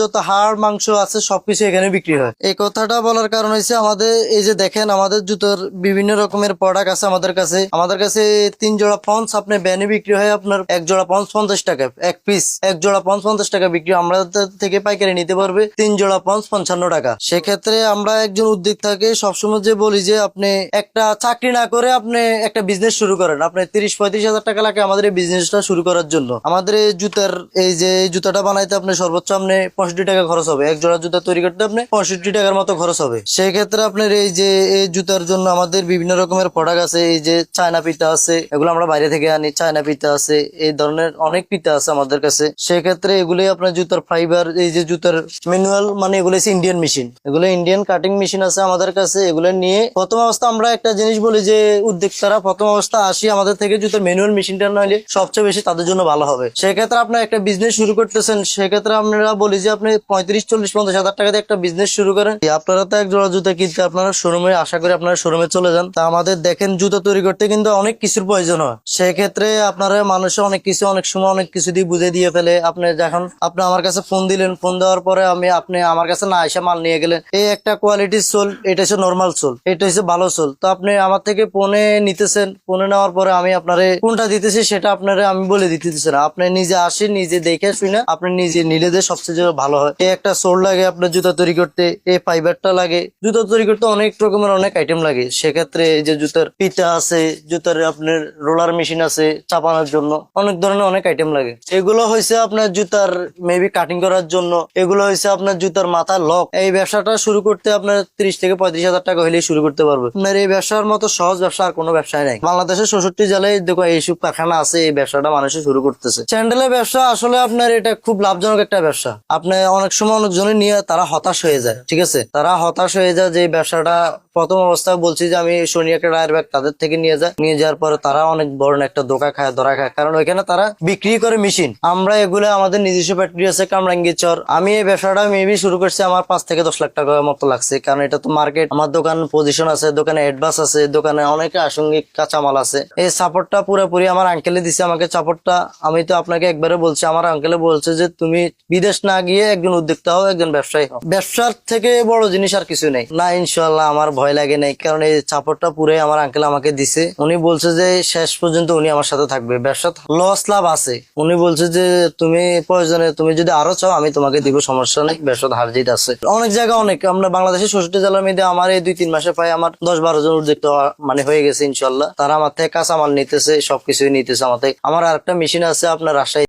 যত হাড় মাংস আছে সবকিছু এখানে বিক্রি হয়। এই কথাটা বলার কারণ হচ্ছে আমাদের এই যে দেখেন আমাদের জুতোর বিভিন্ন রকমের প্রোডাক্ট আছে আমাদের কাছে। 3 জোড়া পঞ্চ আপনার ব্যানে বিক্রি হয় আপনার 1 জোড়া পঞ্চ 50 টাকা, এক পিস 1 জোড়া পঞ্চ 50 টাকা বিক্রি। আমরা থেকে পাইকারি নিতে পারবে 3 জোড়া পঞ্চ 55 টাকা। সেক্ষেত্রে আমরা একজন উদ্যোক্তাকে সবসময় যে বলি যে আপনি একটা চাকরি না করে আপনি একটা বিজনেস শুরু করেন। আপনি 30-35 হাজার টাকা লাগে আমাদের এই বিজনেসটা শুরু করার জন্য। আমাদের এই জুতার এই যে জুতাটা বানাইতে আপনি সর্বোচ্চ আপনি 65 টাকা খরচ হবে। 1 জোড়া জুতা তৈরি করতে আপনি 65 টাকার মতো খরচ হবে। সেই ক্ষেত্রে আপনার এই যে এই জুতার জন্য আমাদের বিভিন্ন রকমের প্রোডাক্ট আছে। এই যে চায়না পিতা আছে, এগুলো আমরা বাইরে থেকে আনি। চায়না পিতা আছে, এই ধরনের অনেক পিতা আছে আমাদের কাছে। সেক্ষেত্রে এগুলি আপনার জুতার ফাইবার, এই যে জুতার ম্যানুয়াল, মানে এগুলো হচ্ছে ইন্ডিয়ান মেশিন, এগুলো ইন্ডিয়ান কাটিং মেশিন আছে আমাদের কাছে। এগুলো নিয়ে প্রথম অবস্থা আমরা একটা জিনিস বলি যে উদ্যোক্তারা প্রথম অবস্থা আসি আমাদের থেকে জুতার ম্যানুয়াল মেশিনটা নাইলে সবচেয়ে বেশি তাদের জন্য ভালো হবে। সেক্ষেত্রে আপনার একটা বিজনেস শুরু করতেছেন, সেক্ষেত্রে আমরা বলি যে আপনি 35-40-50 হাজার টাকা দিয়ে একটা বিজনেস শুরু করেন। আপনারা তো এক জোড়া জুতা কিনতে আপনারা শোরুমে, আশা করি আপনারা শোরুমে চলে যান। তা আমাদের দেখেন জুতা তৈরি করতে কিন্তু অনেক কিছুর প্রয়োজন হয়। সেক্ষেত্রে আপনারা মানুষে অনেক কিছু অনেক সময় অনেক কিছু দিয়ে বুঝে দিয়ে ফেলে। আপনি যখন আপনি আমার কাছে ফোন দিলেন, ফোন দেওয়ার পরে আপনি আমার কাছে না এসে মাল নিয়ে গেলেন, এই একটা কোয়ালিটির সোল, এটা হচ্ছে নর্মাল সোল, এটা হচ্ছে ভালো সোল। তো আপনি আমার থেকে ফোনে নিতেছেন, ফোনে নেওয়ার পরে আমি আপনারে কোনটা দিতেছি সেটা আপনারে আমি বলে দিতেছি না। আপনি নিজে আসেন, নিজে দেখে শুনে আপনি নিজে নিলে যে সবচেয়ে ভালো হয়। এই একটা সোল লাগে আপনার জুতা তৈরি করতে, এই ফাইবারটা লাগে। জুতা তৈরি করতে অনেক রকমের অনেক আইটেম লাগে। সেক্ষেত্রে এই যে জুতার পিতা আছে, জুতার আপনার রোলার মেশিন আছে চাপানোর জন্য, অনেক ধরনের অনেক আইটেম লাগে। এগুলো হয়েছে আপনার জুতার মেবি কাটিং করার জন্য, এগুলো হয়েছে আপনার জুতার মাথা লক। এই ব্যবসাটা শুরু করতে আপনার 30-35 হাজার টাকা হলেই শুরু করতে পারবে। আপনার এই ব্যবসার মতো সহজ ব্যবসা আর কোনো ব্যবসায় নাই। বাংলাদেশের 64 জেলায় দেখো এইসব কারখানা আছে, এই ব্যবসাটা মানুষে শুরু করতেছে। স্যান্ডেলের ব্যবসা আসলে আপনার এটা খুব লাভজনক একটা ব্যবসা। আপনি অনেক সময় অনেকজনে নিয়ে তারা হতাশ হয়ে যায়, ঠিক আছে, তারা হতাশ হয়ে যায় যে এই ব্যবসাটা প্রথম অবস্থায় বলছি যে আমি শনি একটা রায়ের ব্যাগ তাদের থেকে নিয়ে যাওয়ার পরে তারা অনেক বড় একটা ধরা খায়। কারণ ওইখানে তারা বিক্রি করে মেশিন, আমরা এগুলো আমাদের নিজস্ব ফ্যাক্টরি আছে কামরাঙ্গীরচর। আমি এই ব্যবসাটা মেবি শুরু করছি, আমার 5 থেকে 10 লাখ টাকার মতো লাগছে। কারণ এটা তো মার্কেট, আমার দোকান পজিশন আছে, দোকানে অ্যাডভান্স আছে, দোকানে অনেক আনুষঙ্গিক কাঁচামাল আছে। এই সাপোর্টটা পুরোপুরি আমার আঙ্কেলে দিছে আমাকে সাপোর্টটা। আমি তো আপনাকে একবারে বলছি, আমার আঙ্কেলে বলছে যে তুমি বিদেশ না গিয়ে একজন উদ্যোক্তা হও, একজন ব্যবসায়ী হও। ব্যবসার থেকে বড় জিনিস আর কিছু নেই। না ইনশাল্লাহ আমার ভয় লাগে নাই, কারণ এই সাপোর্টটা পুরাই আমার আঙ্কেল আমাকে দিছে। উনি বলছে যে শেষ পর্যন্ত উনি আমার সাথে থাকবে। ব্যবসা লস লাভ আছে, উনি বলছে যে তুমি প্রয়োজনে তুমি যদি আরো চাও আমি তোমাকে দিব, সমস্যা নেই, ব্যবসা হার জিত আছে। অনেক জায়গা অনেক, আমরা বাংলাদেশের 64 জেলার মধ্যে আমার এই 2-3 মাসে প্রায় আমার 10-12 জন উদ্যোক্তা মানে হয়ে গেছে ইনশাল্লাহ। তারা আমার থেকে কাঁচামাল নিতেছে, সবকিছুই নিতেছে আমার থেকে। আমার আরেকটা মেশিন আছে আপনার রাজশাহী।